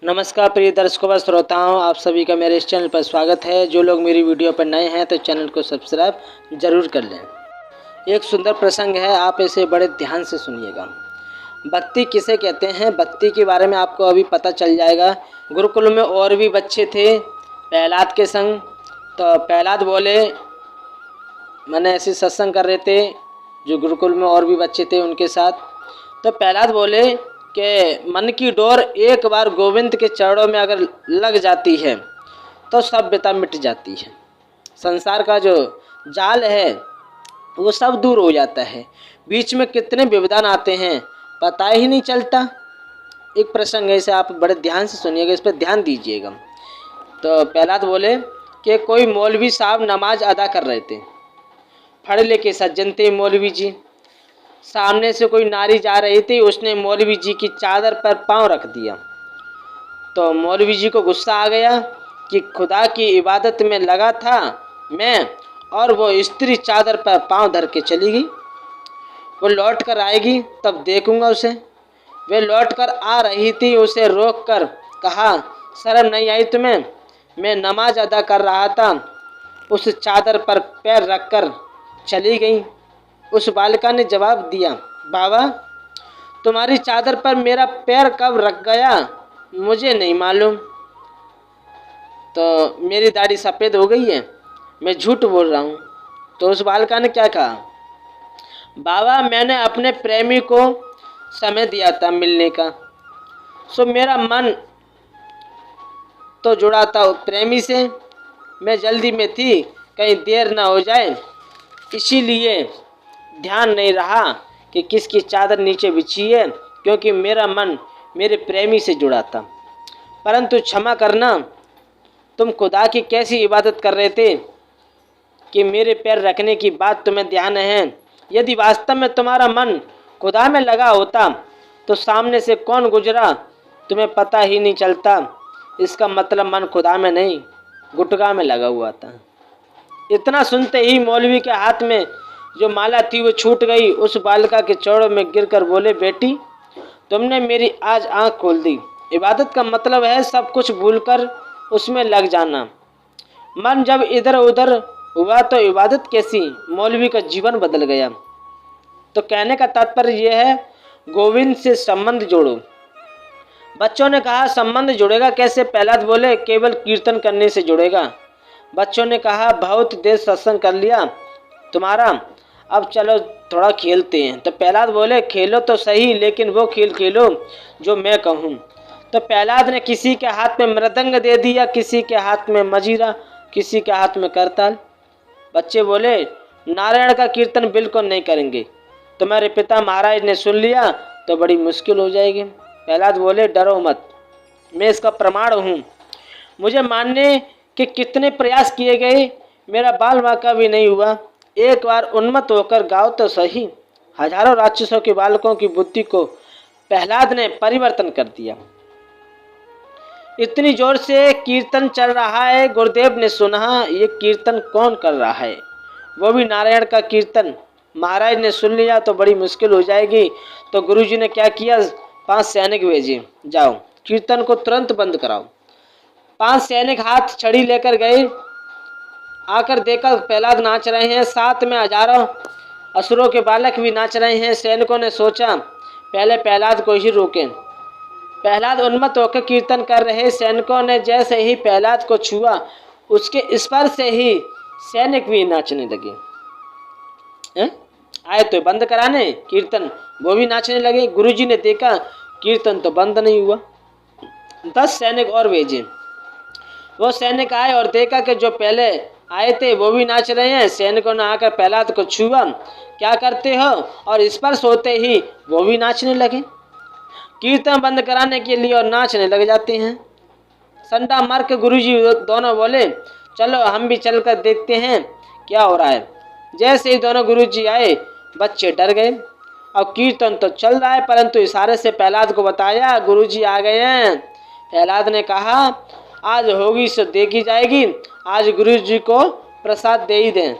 नमस्कार प्रिय दर्शकों व श्रोताओं, आप सभी का मेरे इस चैनल पर स्वागत है। जो लोग मेरी वीडियो पर नए हैं तो चैनल को सब्सक्राइब जरूर कर लें। एक सुंदर प्रसंग है, आप इसे बड़े ध्यान से सुनिएगा। भक्ति किसे कहते हैं, भक्ति के बारे में आपको अभी पता चल जाएगा। गुरुकुल में और भी बच्चे थे प्रहलाद के संग। तो प्रहलाद बोले, मैंने ऐसे सत्संग कर रहे थे, जो गुरुकुल में और भी बच्चे थे उनके साथ। तो प्रहलाद बोले कि मन की डोर एक बार गोविंद के चरणों में अगर लग जाती है तो सभ्यता मिट जाती है। संसार का जो जाल है वो सब दूर हो जाता है। बीच में कितने व्यवधान आते हैं पता ही नहीं चलता। एक प्रसंग है, इसे आप बड़े ध्यान से सुनिएगा, इस पर ध्यान दीजिएगा। तो प्रहलाद बोले कि कोई मौलवी साहब नमाज अदा कर रहे थे, पढ़ लिखे सज्जन थे मौलवी जी। सामने से कोई नारी जा रही थी, उसने मौलवी जी की चादर पर पांव रख दिया। तो मौलवी जी को गुस्सा आ गया कि खुदा की इबादत में लगा था मैं, और वो स्त्री चादर पर पांव धर के चली गई। वो लौट कर आएगी तब देखूंगा उसे। वे लौट कर आ रही थी, उसे रोक कर कहा, शर्म नहीं आई तुम्हें? मैं नमाज अदा कर रहा था। उस चादर पर पैर रखकर चली गई। उस बालिका ने जवाब दिया, बाबा तुम्हारी चादर पर मेरा पैर कब रख गया मुझे नहीं मालूम। तो मेरी दाढ़ी सफ़ेद हो गई है, मैं झूठ बोल रहा हूँ। तो उस बालिका ने क्या कहा, बाबा मैंने अपने प्रेमी को समय दिया था मिलने का, सो मेरा मन तो जुड़ा था प्रेमी से। मैं जल्दी में थी, कहीं देर ना हो जाए, इसीलिए ध्यान नहीं रहा कि किसकी चादर नीचे बिछी है, क्योंकि मेरा मन मेरे प्रेमी से जुड़ा था। परंतु क्षमा करना, तुम खुदा की कैसी इबादत कर रहे थे कि मेरे पैर रखने की बात तुम्हें ध्यान है? यदि वास्तव में तुम्हारा मन खुदा में लगा होता तो सामने से कौन गुजरा तुम्हें पता ही नहीं चलता। इसका मतलब मन खुदा में नहीं गुटका में लगा हुआ था। इतना सुनते ही मौलवी के हाथ में जो माला थी वो छूट गई। उस बालिका के चौड़ों में गिरकर बोले, बेटी तुमने मेरी आज आंख खोल दी। इबादत का मतलब है सब कुछ भूलकर उसमें लग जाना। मन जब इधर उधर हुआ तो इबादत कैसी? मौलवी का जीवन बदल गया। तो कहने का तात्पर्य यह है, गोविंद से संबंध जोड़ो। बच्चों ने कहा, संबंध जुड़ेगा कैसे? प्रहलाद बोले, केवल कीर्तन करने से जुड़ेगा। बच्चों ने कहा, बहुत देर सत्संग कर लिया तुम्हारा, अब चलो थोड़ा खेलते हैं। तो प्रहलाद बोले, खेलो तो सही, लेकिन वो खेल खेलो जो मैं कहूँ। तो प्रहलाद ने किसी के हाथ में मृदंग दे दिया, किसी के हाथ में मजीरा, किसी के हाथ में करताल। बच्चे बोले, नारायण का कीर्तन बिल्कुल नहीं करेंगे, तुम्हारे पिता महाराज ने सुन लिया तो बड़ी मुश्किल हो जाएगी। प्रहलाद बोले, डरो मत, मैं इसका प्रमाण हूँ। मुझे मानने के कितने प्रयास किए गए, मेरा बाल वाका भी नहीं हुआ। एक बार उन्मत्त होकर गाओ तो सही। हजारों राक्षसों के बालकों की बुद्धि को प्रहलाद ने परिवर्तन कर दिया। इतनी जोर से कीर्तन चल रहा है, गुरुदेव ने सुना, ये कीर्तन कौन कर रहा है, वो भी नारायण का कीर्तन। महाराज ने सुन लिया तो बड़ी मुश्किल हो जाएगी। तो गुरुजी ने क्या किया, 5 सैनिक भेजे, जाओ कीर्तन को तुरंत बंद कराओ। 5 सैनिक हाथ छड़ी लेकर गए। आकर देखा प्रहलाद नाच रहे हैं, साथ में हजारों असुरों के बालक भी नाच रहे हैं। सैनिकों ने सोचा पहले प्रहलाद को ही रोकें। प्रहलाद उन्मत्त होकर कीर्तन कर रहे। सैनिकों ने जैसे ही प्रहलाद को छुआ, उसके स्पर्श से ही सैनिक भी नाचने लगे। आए तो बंद कराने कीर्तन, वो भी नाचने लगे। गुरुजी ने देखा कीर्तन तो बंद नहीं हुआ। 10 सैनिक और भेजे। वो सैनिक आए और देखा कि जो पहले आए थे वो भी नाच रहे हैं। सैनिकों ने आकर प्रहलाद को छुआ, क्या करते हो, और स्पर्श होते ही वो भी नाचने लगे। कीर्तन बंद कराने के लिए और नाचने लग जाते हैं। संडा मार के गुरुजी दोनों बोले, चलो हम भी चलकर देखते हैं क्या हो रहा है। जैसे ही दोनों गुरुजी आए, बच्चे डर गए। अब कीर्तन तो चल रहा है, परंतु इशारे से प्रहलाद को बताया गुरुजी आ गए हैं। प्रहलाद ने कहा, आज होगी सो देखी जाएगी, आज गुरुजी को प्रसाद दे ही दें।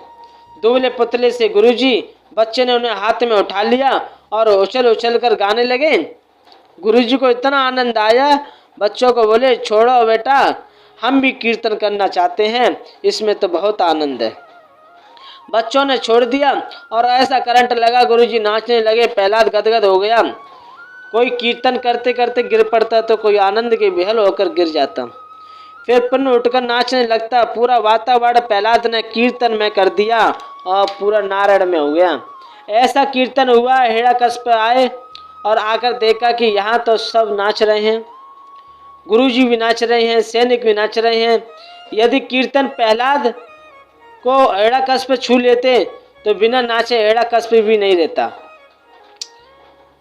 दुबले पुतले से गुरुजी, बच्चे ने उन्हें हाथ में उठा लिया और उछल उछल कर गाने लगे। गुरुजी को इतना आनंद आया, बच्चों को बोले, छोड़ो बेटा, हम भी कीर्तन करना चाहते हैं, इसमें तो बहुत आनंद है। बच्चों ने छोड़ दिया और ऐसा करंट लगा, गुरुजी नाचने लगे, प्रहलाद गदगद हो गया। कोई कीर्तन करते करते गिर पड़ता तो कोई आनंद के बेहल होकर गिर जाता। फिर पुनः उठकर नाचने लगता। पूरा वातावरण प्रहलाद ने कीर्तन में कर दिया और पूरा नारायण में हो गया। ऐसा कीर्तन हुआ, हिरण्यकश्यप आए और आकर देखा कि यहाँ तो सब नाच रहे हैं, गुरुजी भी नाच रहे हैं, सैनिक भी नाच रहे हैं। यदि कीर्तन प्रहलाद को हिरण्यकश्यप छू लेते तो बिना नाचे हिरण्यकश्यप भी नहीं रहता।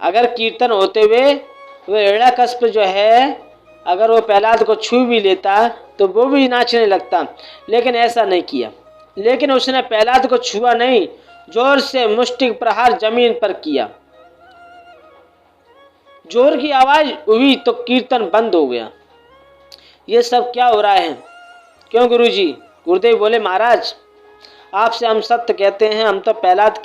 अगर कीर्तन होते हुए वो हिरण्यकश्यप जो है, अगर वो प्रहलाद को छू भी लेता तो वो भी नाचने लगता, लेकिन ऐसा नहीं किया। लेकिन उसने प्रहलाद को छुआ नहीं, जोर से मुष्टि प्रहार जमीन पर किया। जोर की आवाज हुई तो कीर्तन बंद हो गया। ये सब क्या हो रहा है? क्यों गुरुजी? गुरुदेव बोले, महाराज आपसे हम सत्य कहते हैं, हम तो प्रहलाद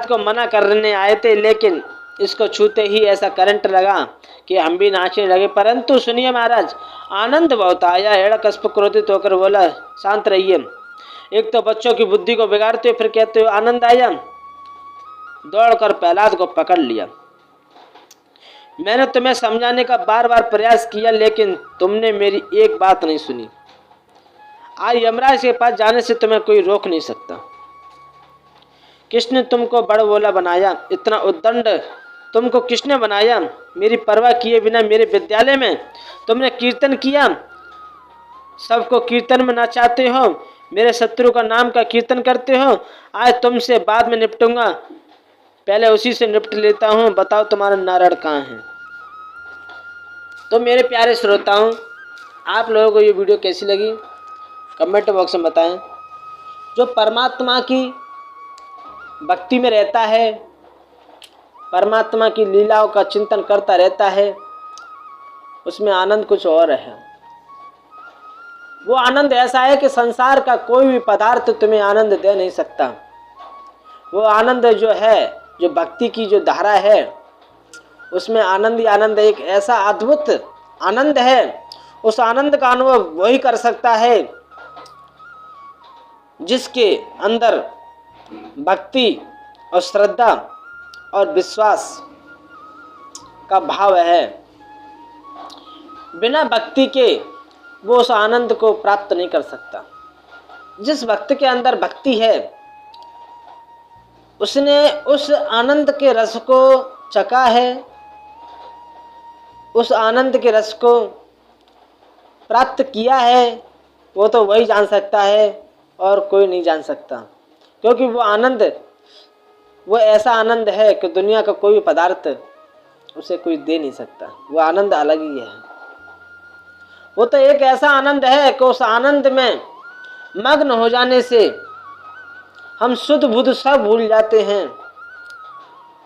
को मना करने आए थे, लेकिन इसको छूते ही ऐसा करंट लगा कि हम भी नाचने लगे। परंतु सुनिए महाराज, आनंद बहुत आया। हिरण्यकश्यप क्रोधित होकर बोला, शांत रहिए, एक तो बच्चों की बुद्धि को बिगाड़ते हो, फिर कहते हो आनंद आया। दौड़कर प्रहलाद को पकड़ लिया। मैंने तुम्हें समझाने का बार बार प्रयास किया, लेकिन तुमने मेरी एक बात नहीं सुनी। आज यमराज के पास जाने से तुम्हें कोई रोक नहीं सकता। किसने तुमको बड़बोला बनाया? इतना उद्दंड तुमको किसने बनाया? मेरी परवाह किए बिना मेरे विद्यालय में तुमने कीर्तन किया, सबको कीर्तन में नचाते हो, मेरे शत्रु का नाम का कीर्तन करते हो। आज तुमसे बाद में निपटूंगा, पहले उसी से निपट लेता हूँ। बताओ तुम्हारा नारायण कहाँ है? तो मेरे प्यारे श्रोताओं, आप लोगों को ये वीडियो कैसी लगी कमेंट बॉक्स में बताएं। जो परमात्मा की भक्ति में रहता है, परमात्मा की लीलाओं का चिंतन करता रहता है, उसमें आनंद कुछ और है। वो आनंद ऐसा है कि संसार का कोई भी पदार्थ तुम्हें आनंद दे नहीं सकता। वो आनंद जो है, जो भक्ति की जो धारा है, उसमें आनंद ही आनंद, एक ऐसा अद्भुत आनंद है। उस आनंद का अनुभव वही कर सकता है जिसके अंदर भक्ति और श्रद्धा और विश्वास का भाव है। बिना भक्ति के वो उस आनंद को प्राप्त नहीं कर सकता। जिस भक्त के अंदर भक्ति है, उसने उस आनंद के रस को चखा है, उस आनंद के रस को प्राप्त किया है। वो तो वही जान सकता है और कोई नहीं जान सकता, क्योंकि वो आनंद, वो ऐसा आनंद है कि दुनिया का कोई भी पदार्थ उसे कोई दे नहीं सकता। वो आनंद अलग ही है। वो तो एक ऐसा आनंद है कि उस आनंद में मग्न हो जाने से हम शुद्ध बुद्ध सब भूल जाते हैं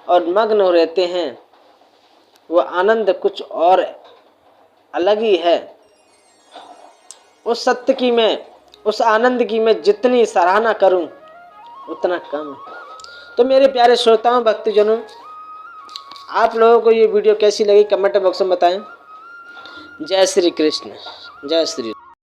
और मग्न हो रहते हैं। वो आनंद कुछ और अलग ही है। उस सत्य की मैं, उस आनंद की मैं जितनी सराहना करूं उतना कम है। तो मेरे प्यारे श्रोताओं, भक्तजनों, आप लोगों को ये वीडियो कैसी लगी कमेंट बॉक्स में बताएं। जय श्री कृष्ण, जय श्री।